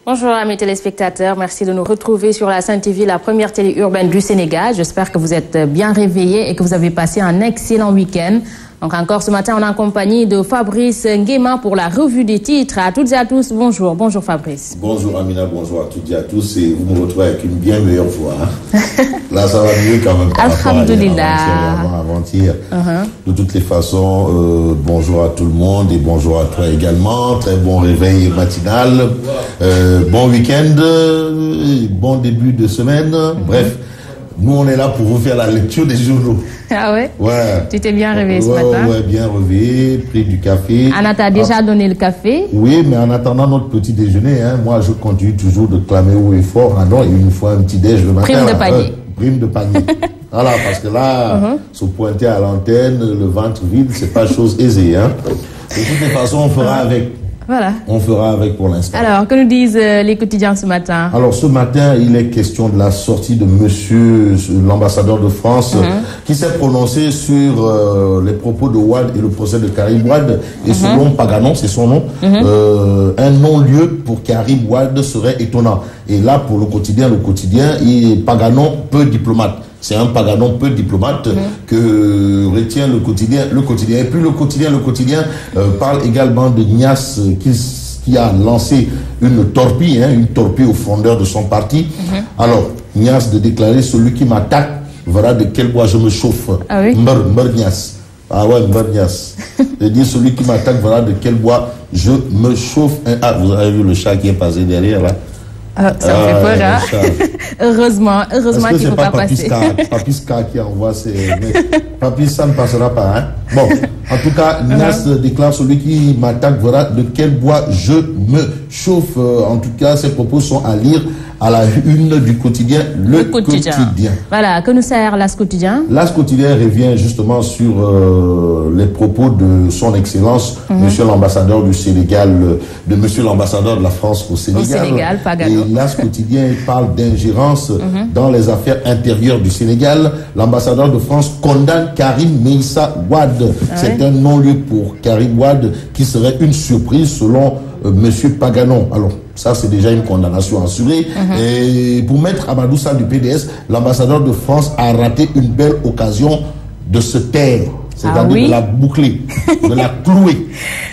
Bonjour amis téléspectateurs, merci de nous retrouver sur la Sen TV, la première télé urbaine du Sénégal. J'espère que vous êtes bien réveillés et que vous avez passé un excellent week-end. Donc encore ce matin, on est en compagnie de Fabrice Nguema pour la revue des titres. À toutes et à tous, bonjour. Bonjour Fabrice. Bonjour Amina, bonjour à toutes et à tous. Et vous me retrouvez avec une bien meilleure voix. Là, ça va mieux quand même. Alhamdulillah. Avant-hier. De toutes les façons, bonjour à tout le monde et bonjour à toi également. Très bon réveil matinal. Bon week-end. Bon début de semaine. Bref. Nous, on est là pour vous faire la lecture des journaux. Ah ouais? Ouais. Tu t'es bien réveillé ce matin? Ouais, bien réveillé, pris du café. Anna t'a déjà donné le café? Oui, mais en attendant notre petit déjeuner, moi, je continue toujours de clamer haut et fort. Ah non, il nous faut un petit déj le matin. Prime de panier. Prime de panier. Voilà, parce que là, se pointer à l'antenne, le ventre vide, c'est pas chose aisée. De toutes les façons, on fera avec. Voilà. On fera avec pour l'instant. Alors, que nous disent les quotidiens ce matin? Alors, ce matin, il est question de la sortie de monsieur l'ambassadeur de France qui s'est prononcé sur les propos de Wade et le procès de Karim Wade. Et selon Paganon, c'est son nom, un non-lieu pour Karim Wade serait étonnant. Et là, pour le quotidien, Paganon, peu diplomate. C'est un Paganon peu diplomate que retient le quotidien. Et puis le quotidien parle également de Niasse qui a lancé une torpille au fondeur de son parti. Alors, Niasse de déclarer: celui qui m'attaque verra de quel bois je me chauffe. Ah oui? Mbeur Niasse. Ah ouais, Mbeur Niasse. Je dis celui qui m'attaque verra de quel bois je me chauffe. Ah, vous avez vu le chat qui est passé derrière là? Ça me fait peur, Heureusement qu'il ne faut pas passer. Papiska qui envoie ses... Papis, ça ne passera pas. Bon, en tout cas, Nias déclare: celui qui m'attaque verra de quel bois je me chauffe. En tout cas, ces propos sont à lire à la une du quotidien, le quotidien. Voilà, que nous sert l'As quotidien? L'As quotidien revient justement sur les propos de son excellence, monsieur l'ambassadeur du Sénégal, de monsieur l'ambassadeur de la France au Sénégal. Paganon. Et l'As quotidien parle d'ingérence dans les affaires intérieures du Sénégal. L'ambassadeur de France condamne Karim Meïssa Wade. C'est un non-lieu pour Karim Wade qui serait une surprise selon monsieur Paganon. Alors, ça, c'est déjà une condamnation assurée. Et pour Maître Amadou Sall du PDS, l'ambassadeur de France a raté une belle occasion de se taire. C'est-à-dire de la boucler, de la clouer.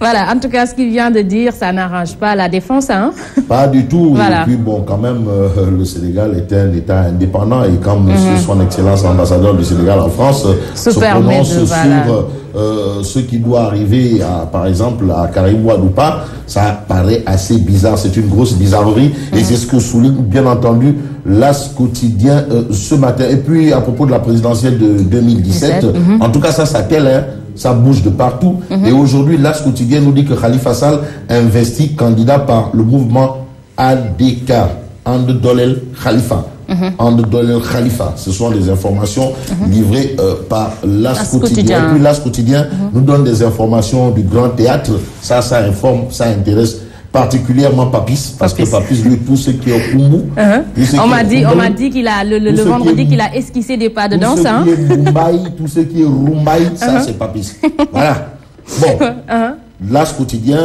Voilà, en tout cas, ce qu'il vient de dire, ça n'arrange pas la défense, Pas du tout. Voilà. Et puis, bon, quand même, le Sénégal est un État indépendant. Et quand monsieur, son excellence ambassadeur du Sénégal en France se prononce sur ce qui doit arriver, par exemple, à Karim Wade ou pas, ça paraît assez bizarre. C'est une grosse bizarrerie. Et c'est ce que souligne, bien entendu, l'As quotidien ce matin. Et puis, à propos de la présidentielle de 2017, en tout cas, ça s'appelle, ça bouge de partout. Et aujourd'hui, l'As quotidien nous dit que Khalifa Sall investit candidat par le mouvement ADK, Andolel Khalifa. Andolel Khalifa. Ce sont des informations livrées par l'As quotidien. Et puis l'As quotidien nous donne des informations du Grand Théâtre. Ça informe, ça intéresse particulièrement Papis, parce que Papis, lui, tout ce qui est au Kumbu. On m'a dit qu'il a, le vendredi, qu'il a esquissé des pas de danse. Tout ce qui est Rumbaï, ça c'est Papis. Voilà. Bon. L'As quotidien,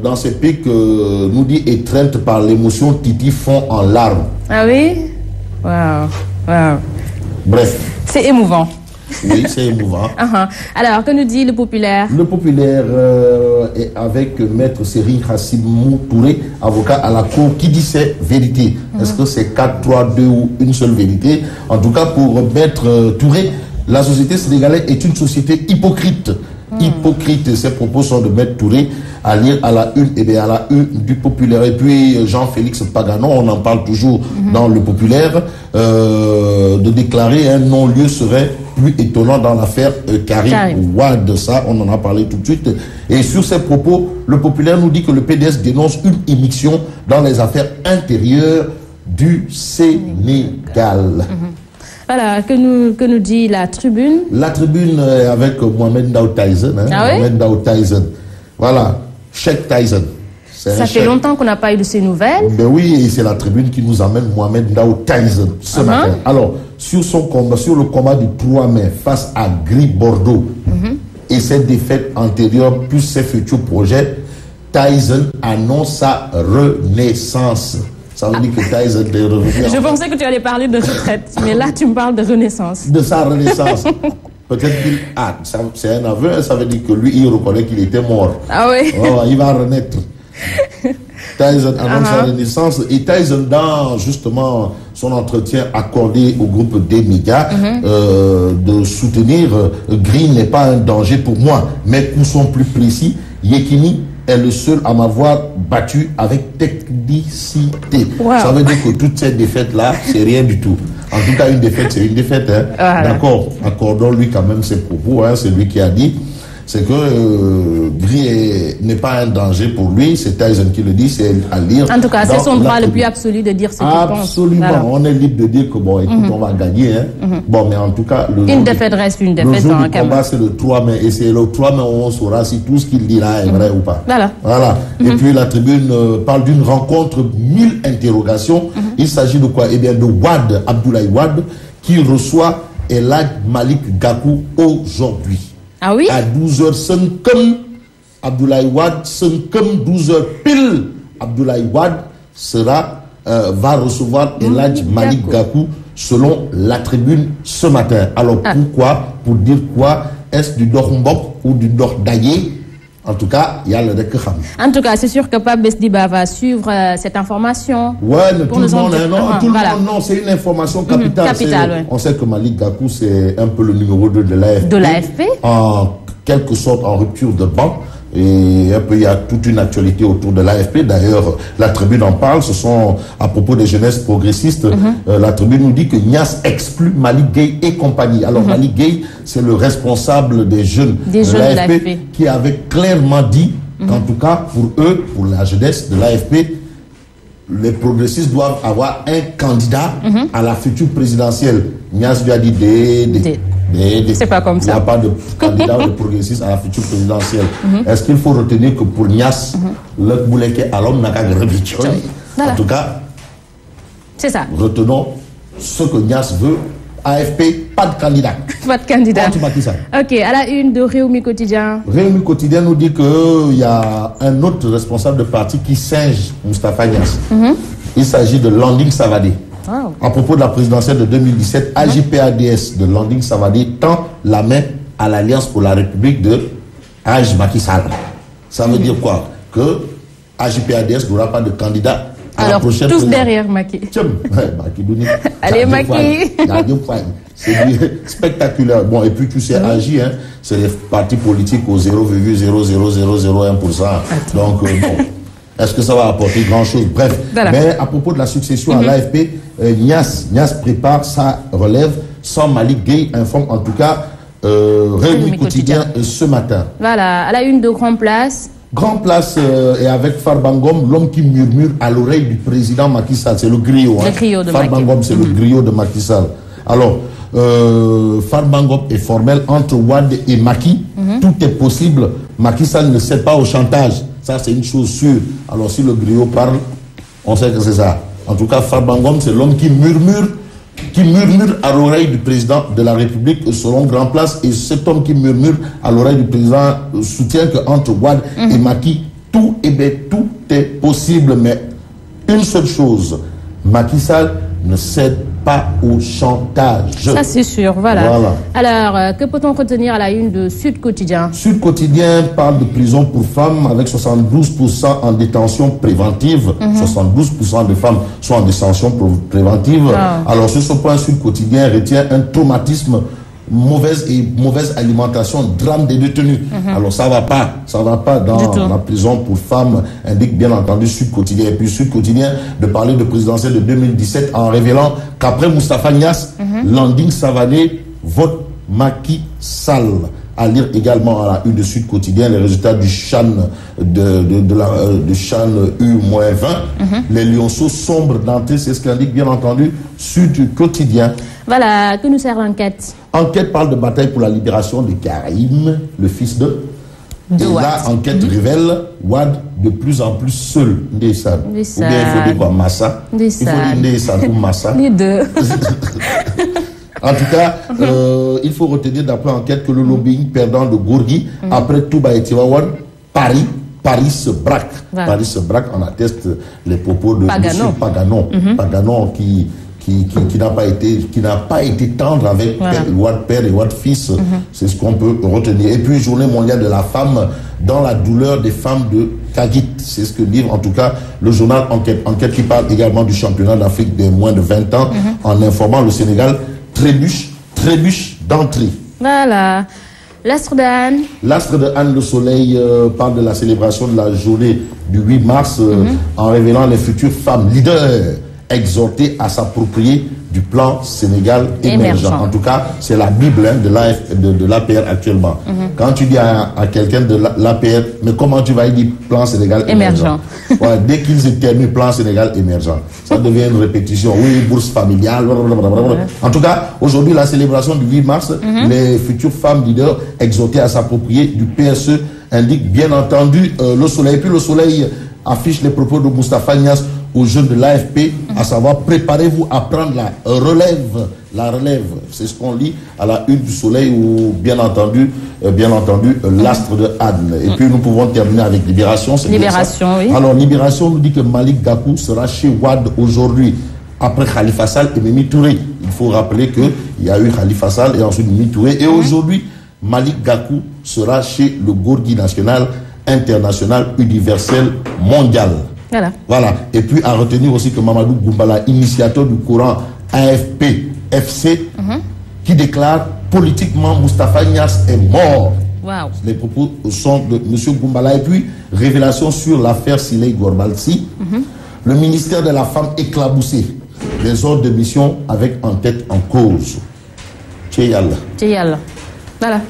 dans ses pics, nous dit: étreinte par l'émotion, Titi fond en larmes. Ah oui? Wow. Bref. C'est émouvant. Oui, c'est émouvant. Alors, que nous dit le populaire? Le populaire est avec Maître Seri Hassimou Touré, avocat à la cour, qui dit ses vérités. Est-ce que c'est 4, 3, 2 ou une seule vérité? En tout cas, pour Maître Touré, la société sénégalaise est une société hypocrite. Hypocrite. Ces propos sont de Maître Touré, à lire à la une du populaire. Et puis Jean-Félix Paganon, on en parle toujours dans le populaire, de déclarer un non-lieu serait plus étonnant dans l'affaire Karim Wade. Ça, on en a parlé tout de suite. Et sur ces propos, le populaire nous dit que le PDS dénonce une immixtion dans les affaires intérieures du Sénégal. Voilà, que nous dit la Tribune? La Tribune avec Mohamed Ndao Tyson. Mohamed Ndao Tyson. Voilà, Cheikh Tyson. Ça fait longtemps qu'on n'a pas eu de ces nouvelles. Ben oui, et c'est la Tribune qui nous amène Mohamed Ndao Tyson ce matin. Alors, sur le combat du 3 mai face à Gris Bordeaux et ses défaites antérieures, plus ses futurs projets, Tyson annonce sa renaissance. Ça veut dire que Tyson est revenu. Je pensais que tu allais parler de retraite, mais là tu me parles de renaissance. De sa renaissance. Peut-être qu'il... Ah, c'est un aveu, ça veut dire que lui, il reconnaît qu'il était mort. Ah oui. Oh, il va renaître. Tyson annonce sa renaissance. Et Tyson, dans justement son entretien accordé au groupe des médias, de soutenir Green n'est pas un danger pour moi. Mes coups sont plus précis. Yekini est le seul à m'avoir battu avec technicité. Wow. Ça veut dire que toutes ces défaites-là, c'est rien du tout. En tout cas, une défaite, c'est une défaite. Hein. Voilà. D'accord, accordons-lui quand même ses propos. Hein. C'est lui qui a dit. C'est que Gris n'est pas un danger pour lui. C'est Tyson qui le dit, c'est à lire. En tout cas, c'est son droit le plus absolu de dire ce qu'il pense. Absolument. Voilà. On est libre de dire que, bon, écoute, on va gagner. Hein. Bon, mais en tout cas... Une défaite reste une défaite. Le jour du combat, c'est le 3 mai. Et c'est le 3 mai où on saura si tout ce qu'il dit là est vrai ou pas. Voilà. Et puis, la tribune parle d'une rencontre 1000 interrogations. Il s'agit de quoi? Eh bien, de Wade, Abdoulaye Wade, qui reçoit El Hadj Malick Gakou aujourd'hui. Ah oui? À 12h05, Abdoulaye Wade, 12h pile, Abdoulaye Wade va recevoir El Hadj Malick Gakou selon la tribune ce matin. Alors pourquoi? Pour dire quoi? Est-ce du Dormbok ou du Dordaye? En tout cas, il y a le Rekham. En tout cas, c'est sûr que Pape Besdiba va suivre cette information. Ouais, mais tout le monde, non, c'est une information capitale. Ouais. On sait que Malick Gakou, c'est un peu le numéro 2 de l'AFP. De l'AFP. En quelque sorte, en rupture de banc. Et un peu, il y a toute une actualité autour de l'AFP. D'ailleurs, la tribune en parle. Ce sont à propos des jeunesses progressistes. La tribune nous dit que Niass exclut Malick Gueye et compagnie. Alors, Malick Gueye, c'est le responsable des jeunes de l'AFP qui avait clairement dit qu'en tout cas, pour eux, pour la jeunesse de l'AFP, les progressistes doivent avoir un candidat à la future présidentielle. Niass lui a dit c'est pas comme ça. Il n'y a pas de candidat de progressiste à la future présidentielle. Est-ce qu'il faut retenir que pour Niass, le Bouleke Alom n'a qu'à revicher? En tout cas, c'est ça. Retenons ce que Niass veut. AFP, pas de candidat. Pas de candidat. Ok, à la une de Réumi Quotidien. Réumi Quotidien nous dit qu'il y a un autre responsable de parti qui singe Moustapha Niass. Il s'agit de Landing Savané. Wow. À propos de la présidentielle de 2017, AJPADS de Landing Savané tend la main à l'Alliance pour la République de Haj Macky Sall. Ça veut dire quoi? Que AJPADS n'aura pas de candidat à la prochaine tous derrière Macky. Allez, Macky. C'est spectaculaire. Bon, et puis tu sais, AJ, hein, c'est les partis politiques au 0,00001%. Donc, bon. Est-ce que ça va apporter grand-chose? Bref, mais à propos de la succession à l'AFP, Niass prépare sa relève sans Malick Gueye, informe en tout cas Réumi Quotidien ce matin. Voilà, à la une de Grand Place. Grand Place et avec Farbangom, l'homme qui murmure à l'oreille du président Macky Sall, c'est le griot. Le griot de Farbangom, c'est le griot de Macky Sall. Alors, Farbangom est formel entre Wade et Macky. Tout est possible. Macky Sall ne cède pas au chantage. Ça, c'est une chose sûre. Alors, si le griot parle, on sait que c'est ça. En tout cas, Farbangom, c'est l'homme qui murmure à l'oreille du président de la République selon Grand Place. Et cet homme qui murmure à l'oreille du président soutient qu'entre Wade et Macky, tout est possible. Mais une seule chose, Macky Sall ne cède pas au chantage. Ça, c'est sûr, voilà. Alors, que peut-on retenir à la une de Sud Quotidien? Sud Quotidien parle de prison pour femmes avec 72% en détention préventive. 72% de femmes sont en détention préventive. Alors, sur ce point, Sud Quotidien retient un traumatisme, mauvaise alimentation, drame des détenus. Alors ça va pas dans la prison pour femmes, indique bien entendu Sud Quotidien. Et puis Sud Quotidien de parler de présidentielle de 2017 en révélant qu'après Moustapha Niass, Landing Savané vote Macky Sall. À lire également à la une de Sud Quotidien les résultats du Chan de Chan U-20. Les lionceaux sombres d'entrée, c'est ce qu'indique bien entendu Sud Quotidien. Voilà, que nous sert l'enquête? Enquête parle de bataille pour la libération de Karim, le fils de Wade. Là, enquête révèle Wade de plus en plus seul. Ndeyssan. Ou bien il faut dire quoi? Massa. Il faut dire Ndeyssan ou Massa. Les deux. En tout cas, il faut retenir d'après enquête que le lobbying perdant de Gorgui, après Touba et Tivaouane, Paris Paris Braque. Voilà. Paris Braque en atteste les propos de Pagano. M. Pagano. Pagano qui n'a pas été tendre avec père et Watt fils. C'est ce qu'on peut retenir. Et puis, journée mondiale de la femme dans la douleur des femmes de Kagit. C'est ce que livre en tout cas le journal Enquête. Enquête qui parle également du championnat d'Afrique des moins de 20 ans en informant le Sénégal trébuche d'entrée. Voilà. L'astre d'Anne. L'astre de Anne Le Soleil parle de la célébration de la journée du 8 mars en révélant les futures femmes leaders exhortées à s'approprier du plan Sénégal émergent. En tout cas, c'est la Bible de l'APR actuellement. Quand tu dis à quelqu'un de l'APR, mais comment tu vas dire plan Sénégal émergent? Ouais, dès qu'ils éternuent plan Sénégal émergent, ça devient une répétition. Oui, bourse familiale. En tout cas, aujourd'hui, la célébration du 8 mars, les futures femmes leaders exhortées à s'approprier du PSE indique bien entendu Le Soleil. Et puis Le Soleil affiche les propos de Moustapha Niasse aux jeunes de l'AFP, à savoir préparez-vous à prendre la relève. La relève, c'est ce qu'on lit à la une du Soleil ou bien entendu l'astre de Anne. Et puis nous pouvons terminer avec Libération. Libération, oui. Alors Libération nous dit que Malick Gakou sera chez Wade aujourd'hui, après Khalifa Sall et Mimi Touré. Il faut rappeler qu'il y a eu Khalifa Sall et ensuite Mimi Touré. Et aujourd'hui, Malick Gakou sera chez le Gorgui national, international, universel, mondial. Voilà. Et puis à retenir aussi que Mamadou Goumbala, initiateur du courant AFP-FC, qui déclare politiquement Moustapha Niasse est mort. Wow. Les propos sont de M. Goumbala. Et puis, révélation sur l'affaire Siley Gorbalsi. Le ministère de la Femme éclaboussé. Les ordres de mission avec en tête en cause. Tcheyal. Voilà.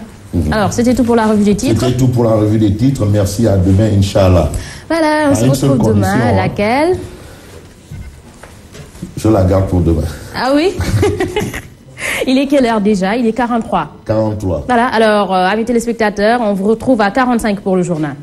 Alors, c'était tout pour la revue des titres. C'était tout pour la revue des titres. Merci, à demain, Inch'Allah. Voilà, on se retrouve demain. Laquelle? Je la garde pour demain. Ah oui? Il est quelle heure déjà? Il est 43. 43. Voilà, alors, amis téléspectateurs, on vous retrouve à 45 pour le journal.